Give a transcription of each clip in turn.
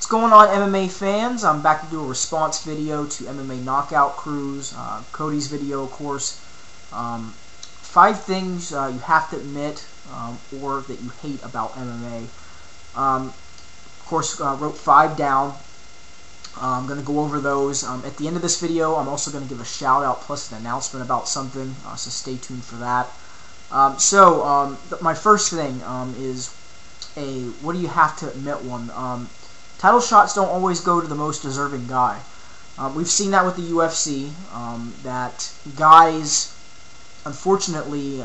What's going on, MMA fans? I'm back to do a response video to MMA Knockout Cruise, Cody's video, of course. 5 things you have to admit or that you hate about MMA. Of course, wrote 5 down. I'm going to go over those. At the end of this video, I'm also going to give a shout out plus an announcement about something, so stay tuned for that. My first thing is what do you have to admit one. Title shots don't always go to the most deserving guy. We've seen that with the UFC, that guys, unfortunately,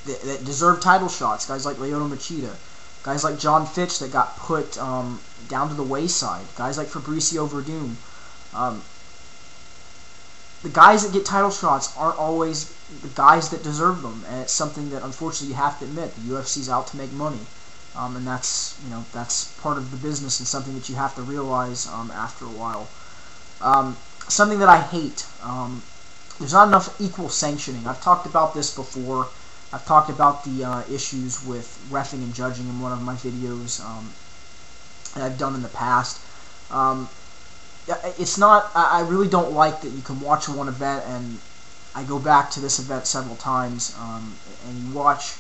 that deserve title shots, guys like Lyoto Machida, guys like John Fitch that got put down to the wayside, guys like Fabricio Verdum. The guys that get title shots aren't always the guys that deserve them, and it's something that unfortunately you have to admit. The UFC's out to make money. And that's part of the business and something that you have to realize after a while. Something that I hate, there's not enough equal sanctioning. I've talked about this before. I've talked about the issues with reffing and judging in one of my videos that I've done in the past. It's not, I really don't like that you can watch one event, and I go back to this event several times, and you watch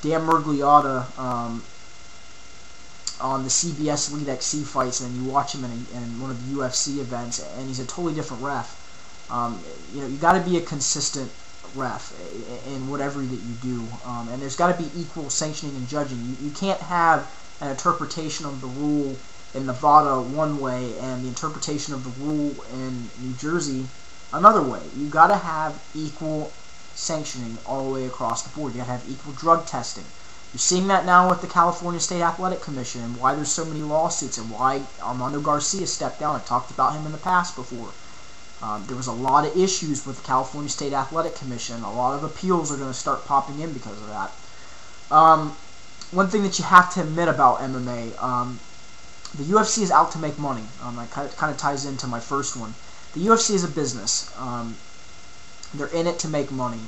Dan Miragliotta on the CBS Elite XC fights, and you watch him in one of the UFC events, and he's a totally different ref. You got to be a consistent ref in whatever that you do, and there's got to be equal sanctioning and judging. You can't have an interpretation of the rule in Nevada one way and the interpretation of the rule in New Jersey another way. You got to have equal sanctioning all the way across the board. You got to have equal drug testing. You're seeing that now with the California State Athletic Commission, and why there's so many lawsuits, and why Armando Garcia stepped down. I've talked about him in the past before. There was a lot of issues with the California State Athletic Commission. A lot of appeals are going to start popping in because of that. One thing that you have to admit about MMA, the UFC is out to make money. That kind of ties into my first one. The UFC is a business. They're in it to make money.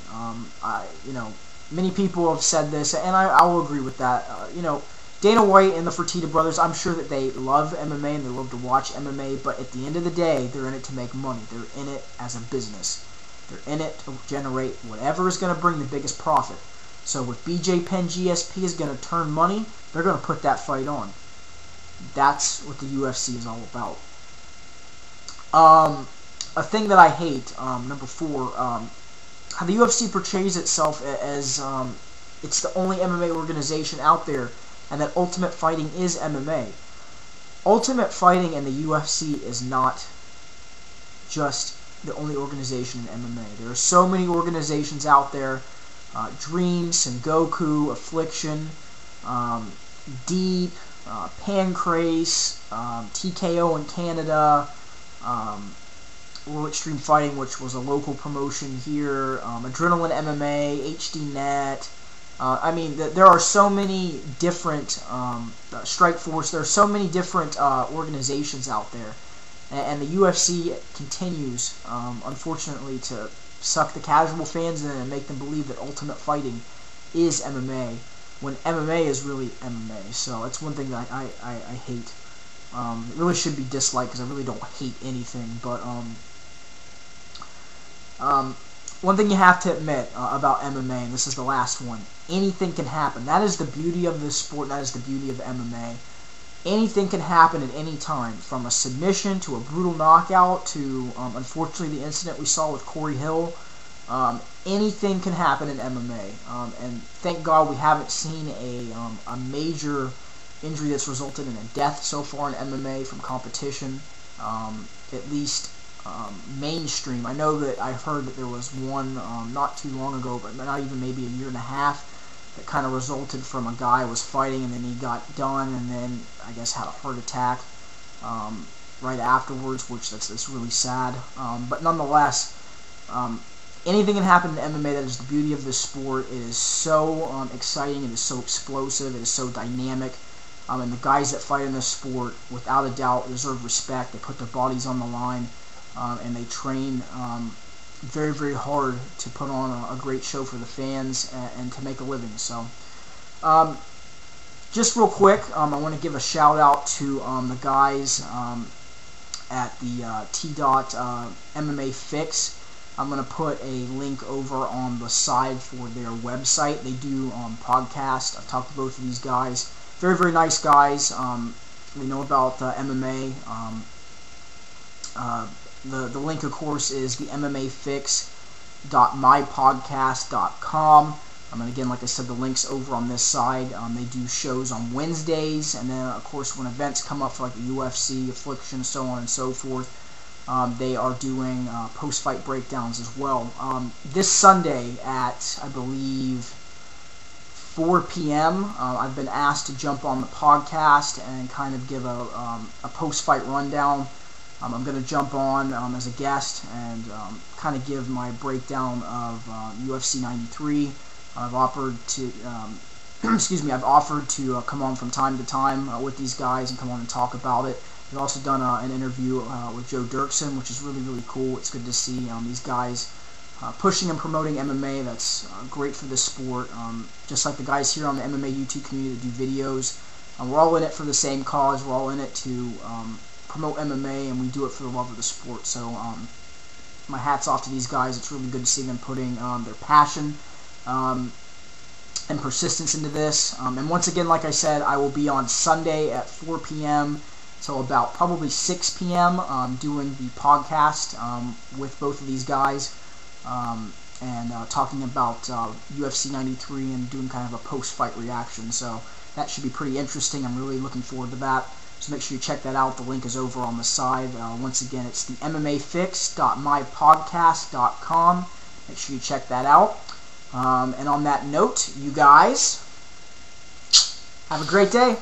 Many people have said this, and I will agree with that. Dana White and the Fertitta brothers, I'm sure that they love MMA and they love to watch MMA, but at the end of the day, they're in it to make money. They're in it as a business. They're in it to generate whatever is going to bring the biggest profit. So if BJ Penn GSP is going to turn money, they're going to put that fight on. That's what the UFC is all about. A thing that I hate, number 4, how the UFC portrays itself as it's the only MMA organization out there, and that Ultimate Fighting is MMA. Ultimate Fighting and the UFC is not just the only organization in MMA. There are so many organizations out there. Dream, Sengoku, Affliction, Deep, Pancrase, TKO in Canada, World Extreme Fighting, which was a local promotion here, Adrenaline MMA, HDNet. There are so many different, Strikeforce, there are so many different organizations out there, and the UFC continues, unfortunately, to suck the casual fans in and make them believe that Ultimate Fighting is MMA, when MMA is really MMA. So that's one thing that I hate. It really should be disliked, because I really don't hate anything, but one thing you have to admit about MMA, and this is the last one, anything can happen. That is the beauty of this sport, and that is the beauty of MMA. Anything can happen at any time, from a submission to a brutal knockout to, unfortunately, the incident we saw with Corey Hill. Anything can happen in MMA, and thank God we haven't seen a major injury that's resulted in a death so far in MMA from competition, at least mainstream. I know that I heard that there was one not too long ago, but not even maybe a year and a half, that kind of resulted from a guy was fighting and then he got done and then I guess had a heart attack right afterwards, which that's really sad. But nonetheless, anything can happen in MMA. That is the beauty of this sport. It is so exciting. It is so explosive. It is so dynamic. And the guys that fight in this sport, without a doubt, deserve respect. They put their bodies on the line, and they train very, very hard to put on a great show for the fans and to make a living. So, just real quick, I want to give a shout out to the guys at the MMA Fix. I'm going to put a link over on the side for their website. They do podcasts. I've talked to both of these guys. Very, very nice guys. They know about MMA. The link, of course, is the MMAFix.mypodcast.com. And again, like I said, the link's over on this side. They do shows on Wednesdays, and then, of course, when events come up for like the UFC, Affliction, so on and so forth, they are doing post-fight breakdowns as well. This Sunday at, I believe, 4 p.m., I've been asked to jump on the podcast and kind of give a post-fight rundown. I'm going to jump on as a guest and kind of give my breakdown of UFC 93. I've offered to, I've offered to come on from time to time with these guys and come on and talk about it. I've also done an interview with Joe Dirksen, which is really, really cool. It's good to see these guys pushing and promoting MMA. That's great for this sport. Just like the guys here on the MMA YouTube community that do videos. We're all in it for the same cause. We're all in it to promote MMA, and we do it for the love of the sport. So my hat's off to these guys. It's really good to see them putting their passion and persistence into this. And once again, like I said, I will be on Sunday at 4 p.m. till about probably 6 p.m. Doing the podcast with both of these guys and talking about UFC 93 and doing kind of a post-fight reaction. So that should be pretty interesting. I'm really looking forward to that. So make sure you check that out. The link is over on the side. Once again, it's the MMAFix.mypodcast.com. Make sure you check that out. And on that note, you guys, have a great day.